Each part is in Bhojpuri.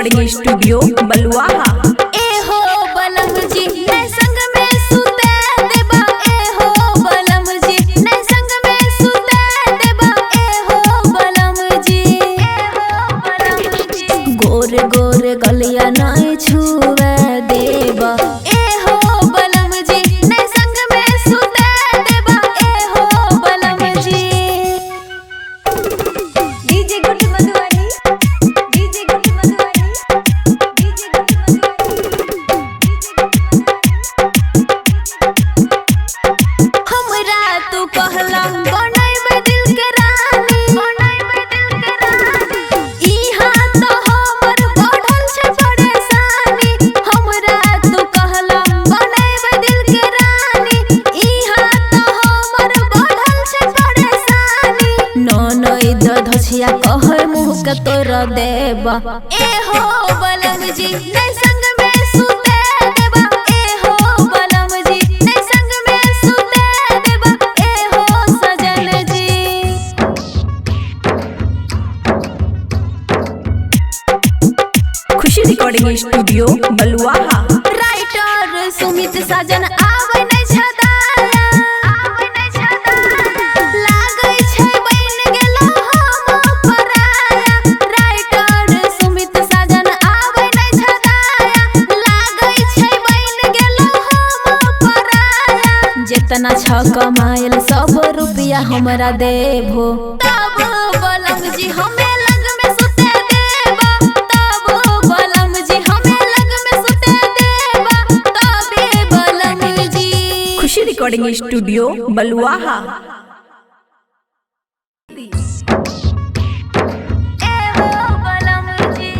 रिकॉर्डिंग स्टूडियो बलुआहा। ए हो बलम जी नै संग में सुते देबा, ए हो बलम जी नै संग में सुते देबा, ए हो बलम जी, गोरे गोरे गलिया नै छुवे देबा, ए हो बलम जी नै संग में सुते देबा, ए हो बलम जी। DJ good Madhubani, DJ good Madhubani, DJ good Madhubani. हमरा तू कहला बनैबे दिल के रानी, बनैबे दिल के रानी, इहा तो हमर बढ़ल छै परेशानी। हमरा तू कहला बनैबे दिल के रानी, इहा तो हमर बढ़ल छै परेशानी। ननद धछिया कहै मुँह के तोरा देबा, ए हो बलम जी नै संग में सुते देबा, ए हो बलम जी नै संग में सुते देबा, ए हो सजन जी। खुशी रिकॉर्डिंग स्टूडियो बलुआहा। राइटर सुमित साजन आबै नै छदाया, आबै नै छदाया, लागै छै बन गेलो हम पराया। राइटर सुमित साजन आबै नै छदाया, लागै छै बन गेलो हम पराया। जितना छ कमाइल सब रुपया हमरा देबो, तब बलम जी हमें लग में सुते देबा, तब बलम जी हमें लग में सुते देबा, तबे बलम जी। खुशी रिकॉर्डिंग स्टूडियो बलुआहा। ए हो बलम जी,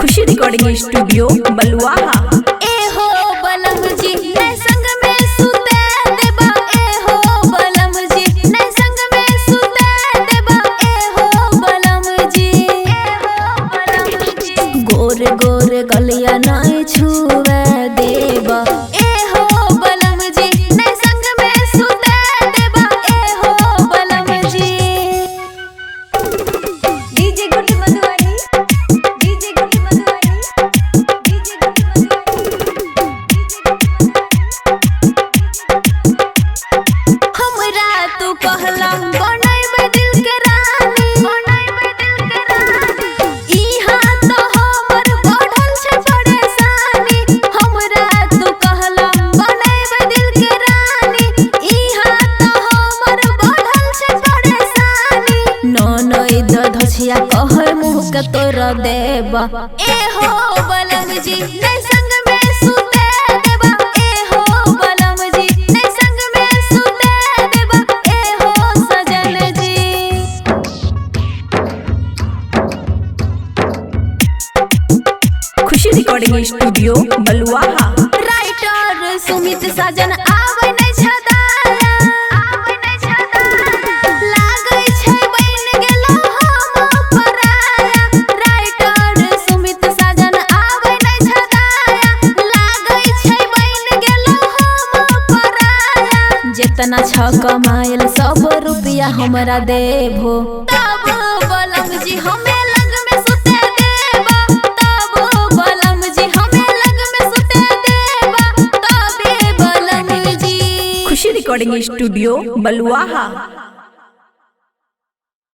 खुशी रिकॉर्डिंग स्टूडियो बलुआहा। ए हो बलम जी नै संग में सुते देबा, ए हो बलम जी नै संग में सुते देबा, ए हो बलम जी, ए हो बलम जी, गोरे गोरे गलिया नै छुवे देबा, ए हो बलम जी नै संग में सुते देबा, ए हो बलम जी। DJ good Madhubani, DJ good Madhubani, DJ good Madhubani. हमरा तू कहला बनैबे दिल के रानी, बनैबे दिल के रानी, इहा तो हमर बढ़ल छै परेशानी। हमरा तू कहला बनैबे दिल के रानी, इहा तो हमर बढ़ल छै परेशानी। ननद धछिया कहै मुँह के तोरा देबा, ए हो बलम जी नै संग में सुते देबा, ए हो बलम जी नै संग में सुते देबा, ए हो सजन जी। खुशी रिकॉर्डिंग स्टूडियो बलुआहा। राइटर सुमित साजन आबै नै छदाया, आबै नै छदाया, लागै छै बन गेलो हम पराया। राइटर सुमित साजन आबै नै छदाया, लागै छै बन गेलो हम पराया। जितना छ कमाइल सब रुपया हमरा देबो, तब बलम जी हमें लग में सुते देबा, तब बलम जी हमें लग में सुते देबा, तबे बलम जी। खुशी रिकॉर्डिंग स्टूडियो बलुआहा।